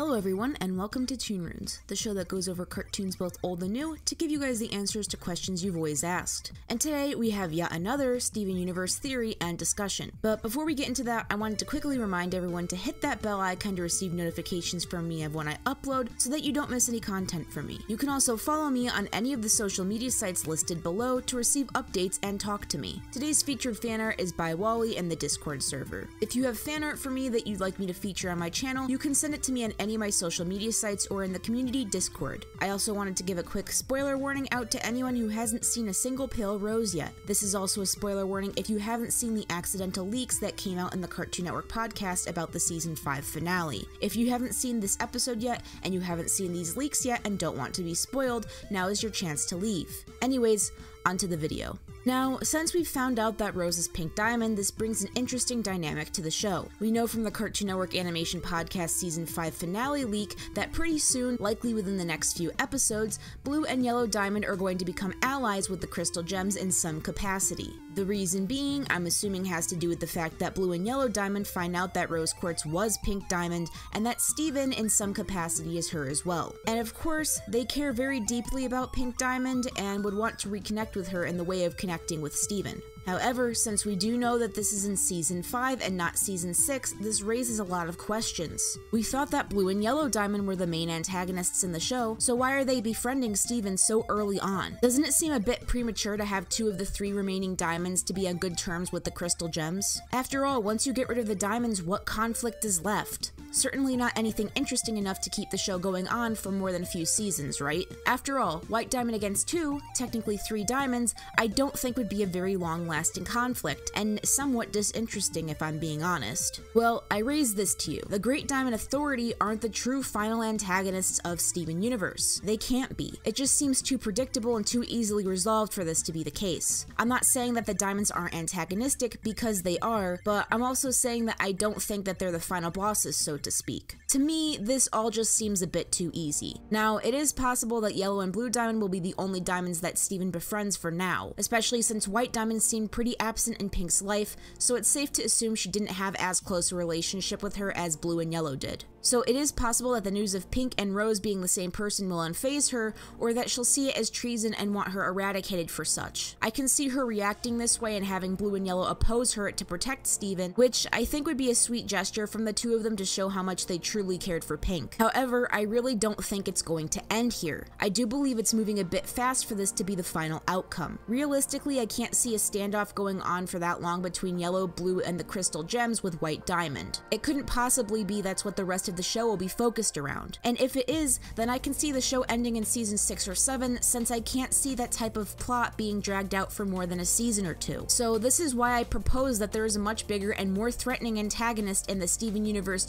Hello everyone, and welcome to Toon Runes, the show that goes over cartoons both old and new to give you guys the answers to questions you've always asked. And today we have yet another Steven Universe theory and discussion. But before we get into that, I wanted to quickly remind everyone to hit that bell icon to receive notifications from me of when I upload so that you don't miss any content from me. You can also follow me on any of the social media sites listed below to receive updates and talk to me. Today's featured fan art is by Wally in the Discord server. If you have fan art for me that you'd like me to feature on my channel, you can send it to me on any of my social media sites or in the community Discord. I also wanted to give a quick spoiler warning out to anyone who hasn't seen a single Pale Rose yet. This is also a spoiler warning if you haven't seen the accidental leaks that came out in the Cartoon Network podcast about the season 5 finale. If you haven't seen this episode yet and you haven't seen these leaks yet and don't want to be spoiled, now is your chance to leave. Anyways, onto the video. Now, since we've found out that Rose is Pink Diamond, this brings an interesting dynamic to the show. We know from the Cartoon Network Animation Podcast Season 5 finale leak that pretty soon, likely within the next few episodes, Blue and Yellow Diamond are going to become allies with the Crystal Gems in some capacity. The reason being, I'm assuming, has to do with the fact that Blue and Yellow Diamond find out that Rose Quartz was Pink Diamond and that Steven in some capacity is her as well. And of course, they care very deeply about Pink Diamond and would want to reconnect with her in the way of connecting with Steven. However, since we do know that this is in Season 5 and not Season 6, this raises a lot of questions. We thought that Blue and Yellow Diamond were the main antagonists in the show, so why are they befriending Steven so early on? Doesn't it seem a bit premature to have 2 of the 3 remaining diamonds to be on good terms with the Crystal Gems? After all, once you get rid of the diamonds, what conflict is left? Certainly not anything interesting enough to keep the show going on for more than a few seasons, right? After all, White Diamond against 2, technically 3 diamonds, I don't think would be a very long-lasting conflict, and somewhat disinteresting if I'm being honest. Well, I raise this to you. The Great Diamond Authority aren't the true final antagonists of Steven Universe. They can't be. It just seems too predictable and too easily resolved for this to be the case. I'm not saying that the diamonds aren't antagonistic, because they are, but I'm also saying that I don't think that they're the final bosses, so to speak. To me, this all just seems a bit too easy. Now, it is possible that Yellow and Blue Diamond will be the only diamonds that Steven befriends for now, especially since White Diamond seemed pretty absent in Pink's life, so it's safe to assume she didn't have as close a relationship with her as Blue and Yellow did. So it is possible that the news of Pink and Rose being the same person will unfaze her, or that she'll see it as treason and want her eradicated for such. I can see her reacting this way and having Blue and Yellow oppose her to protect Steven, which I think would be a sweet gesture from the 2 of them to show how much they truly cared for Pink. However, I really don't think it's going to end here. I do believe it's moving a bit fast for this to be the final outcome. Realistically, I can't see a standoff going on for that long between Yellow, Blue, and the Crystal Gems with White Diamond. It couldn't possibly be that's what the rest of the show will be focused around. And if it is, then I can see the show ending in Season 6 or 7, since I can't see that type of plot being dragged out for more than a season or 2. So this is why I propose that there is a much bigger and more threatening antagonist in the Steven Universe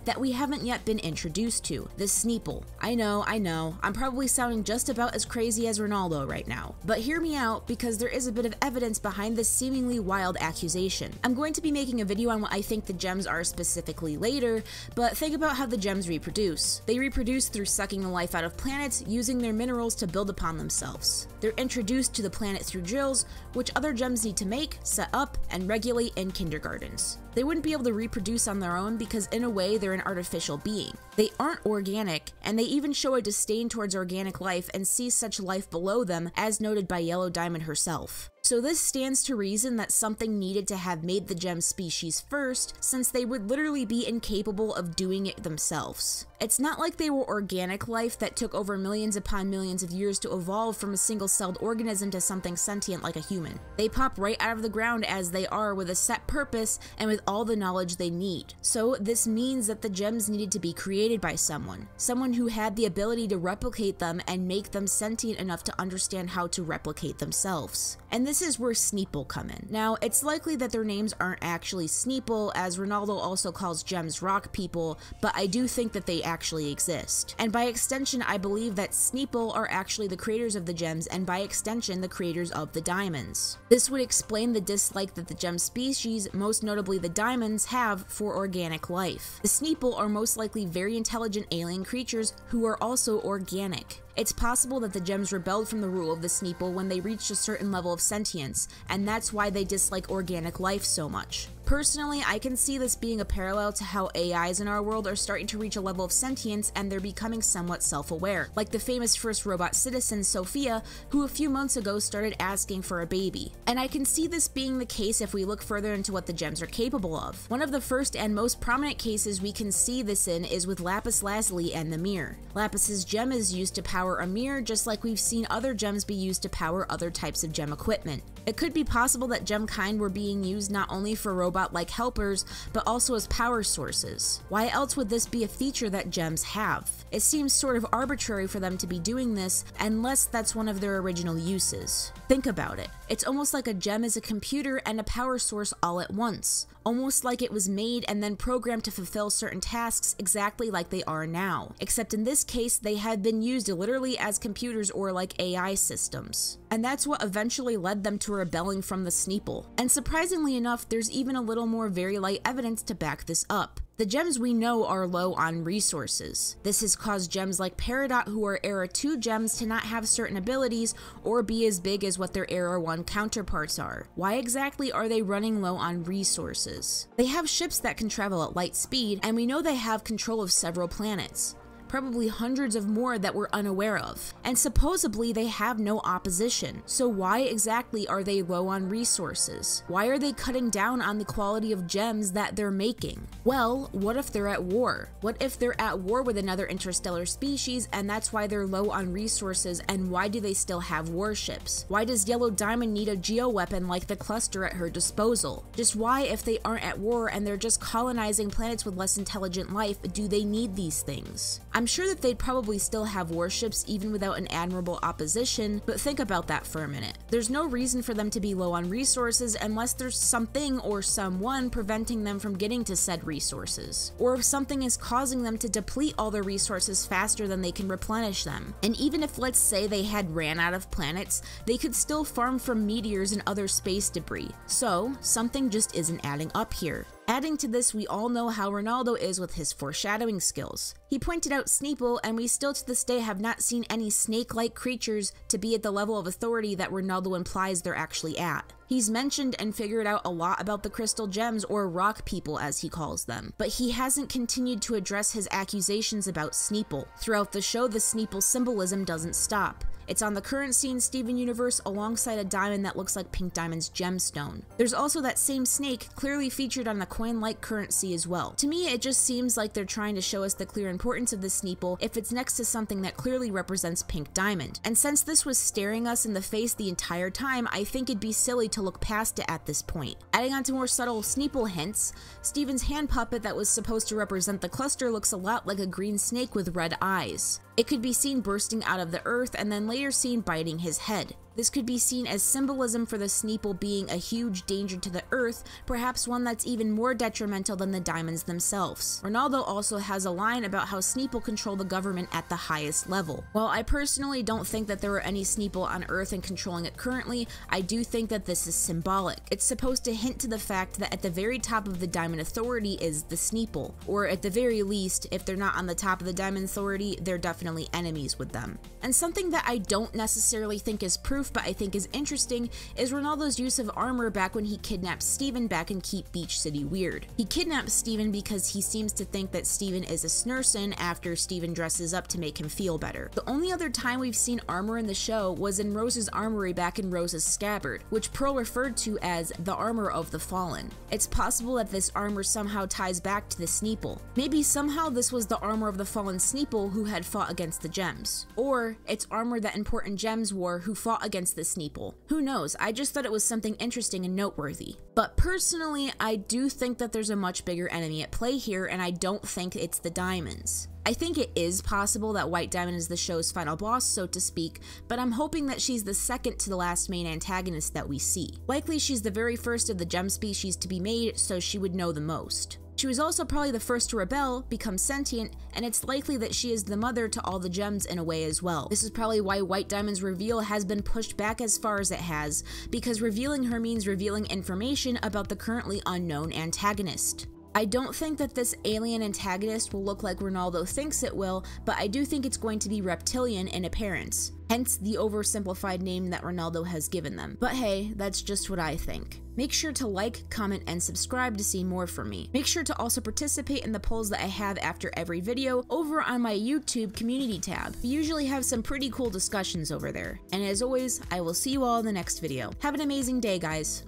that we haven't yet been introduced to, the Sneeple. I know, I'm probably sounding just about as crazy as Ronaldo right now, but hear me out because there is a bit of evidence behind this seemingly wild accusation. I'm going to be making a video on what I think the gems are specifically later, but think about how the gems reproduce. They reproduce through sucking the life out of planets, using their minerals to build upon themselves. They're introduced to the planet through drills, which other gems need to make, set up, and regulate in kindergartens. They wouldn't be able to reproduce on their own because in a way they're an artificial being. They aren't organic, and they even show a disdain towards organic life and see such life below them, as noted by Yellow Diamond herself. So this stands to reason that something needed to have made the gem species first, since they would literally be incapable of doing it themselves. It's not like they were organic life that took over millions upon millions of years to evolve from a single-celled organism to something sentient like a human. They pop right out of the ground as they are with a set purpose and with all the knowledge they need. So this means that the gems needed to be created by someone who had the ability to replicate them and make them sentient enough to understand how to replicate themselves. And this is where Sneeple come in. Now, it's likely that their names aren't actually Sneeple, as Ronaldo also calls gems rock people, but I do think that they actually exist. And by extension, I believe that Sneeple are actually the creators of the gems, and by extension, the creators of the diamonds. This would explain the dislike that the gem species, most notably the diamonds, have for organic life. The Sneeple are most likely very intelligent alien creatures who are also organic. It's possible that the gems rebelled from the rule of the Sneeple when they reached a certain level of sentience, and that's why they dislike organic life so much. Personally, I can see this being a parallel to how AIs in our world are starting to reach a level of sentience and they're becoming somewhat self-aware, like the famous first robot citizen, Sophia, who a few months ago started asking for a baby. And I can see this being the case if we look further into what the gems are capable of. One of the first and most prominent cases we can see this in is with Lapis Lazuli and the mirror. Lapis's gem is used to power a mirror, just like we've seen other gems be used to power other types of gem equipment. It could be possible that gem kind were being used not only for robot-like helpers, but also as power sources. Why else would this be a feature that gems have? It seems sort of arbitrary for them to be doing this, unless that's one of their original uses. Think about it. It's almost like a gem is a computer and a power source all at once. Almost like it was made and then programmed to fulfill certain tasks exactly like they are now. Except in this case, they had been used literally as computers or like AI systems. And that's what eventually led them to rebelling from the Sneeple. And surprisingly enough, there's even a little more very light evidence to back this up. The gems we know are low on resources. This has caused gems like Peridot, who are Era 2 gems, to not have certain abilities or be as big as what their Era 1 counterparts are. Why exactly are they running low on resources? They have ships that can travel at light speed, and we know they have control of several planets. Probably hundreds of more that we're unaware of. And supposedly they have no opposition. So why exactly are they low on resources? Why are they cutting down on the quality of gems that they're making? Well, what if they're at war? What if they're at war with another interstellar species and that's why they're low on resources, and why do they still have warships? Why does Yellow Diamond need a geoweapon like the cluster at her disposal? Just why, if they aren't at war and they're just colonizing planets with less intelligent life, do they need these things? I'm sure that they'd probably still have warships even without an admirable opposition, but think about that for a minute. There's no reason for them to be low on resources unless there's something or someone preventing them from getting to said resources, or if something is causing them to deplete all their resources faster than they can replenish them. And even if, let's say, they had ran out of planets, they could still farm from meteors and other space debris. So something just isn't adding up here. Adding to this, we all know how Ronaldo is with his foreshadowing skills. He pointed out Sneeple, and we still to this day have not seen any snake-like creatures to be at the level of authority that Ronaldo implies they're actually at. He's mentioned and figured out a lot about the crystal gems, or rock people as he calls them, but he hasn't continued to address his accusations about Sneeple. Throughout the show, the Sneeple symbolism doesn't stop. It's on the currency in Steven Universe alongside a diamond that looks like Pink Diamond's gemstone. There's also that same snake clearly featured on the coin-like currency as well. To me, it just seems like they're trying to show us the clear importance of the Sneeple if it's next to something that clearly represents Pink Diamond. And since this was staring us in the face the entire time, I think it'd be silly to look past it at this point. Adding on to more subtle Sneeple hints, Steven's hand puppet that was supposed to represent the cluster looks a lot like a green snake with red eyes. It could be seen bursting out of the earth and then later seen biting his head. This could be seen as symbolism for the Sneeple being a huge danger to the Earth, perhaps one that's even more detrimental than the diamonds themselves. Ronaldo also has a line about how Sneeple control the government at the highest level. While I personally don't think that there are any Sneeple on Earth and controlling it currently, I do think that this is symbolic. It's supposed to hint to the fact that at the very top of the Diamond Authority is the Sneeple, or at the very least, if they're not on the top of the Diamond Authority, they're definitely enemies with them. And something that I don't necessarily think is proof, but I think is interesting, is Ronaldo's use of armor back when he kidnaps Steven back in Keep Beach City Weird. He kidnaps Steven because he seems to think that Steven is a Snurson after Steven dresses up to make him feel better. The only other time we've seen armor in the show was in Rose's armory back in Rose's Scabbard, which Pearl referred to as the armor of the fallen. It's possible that this armor somehow ties back to the Sneeple. Maybe somehow this was the armor of the fallen Sneeple who had fought against the gems. Or it's armor that important gems wore who fought against the Sneeple. Who knows, I just thought it was something interesting and noteworthy. But personally, I do think that there's a much bigger enemy at play here, and I don't think it's the diamonds. I think it is possible that White Diamond is the show's final boss, so to speak, but I'm hoping that she's the second to the last main antagonist that we see. Likely she's the very first of the gem species to be made, so she would know the most. She was also probably the first to rebel, become sentient, and it's likely that she is the mother to all the gems in a way as well. This is probably why White Diamond's reveal has been pushed back as far as it has, because revealing her means revealing information about the currently unknown antagonist. I don't think that this alien antagonist will look like Ronaldo thinks it will, but I do think it's going to be reptilian in appearance, hence the oversimplified name that Ronaldo has given them. But hey, that's just what I think. Make sure to like, comment, and subscribe to see more from me. Make sure to also participate in the polls that I have after every video over on my YouTube community tab. We usually have some pretty cool discussions over there. And as always, I will see you all in the next video. Have an amazing day, guys.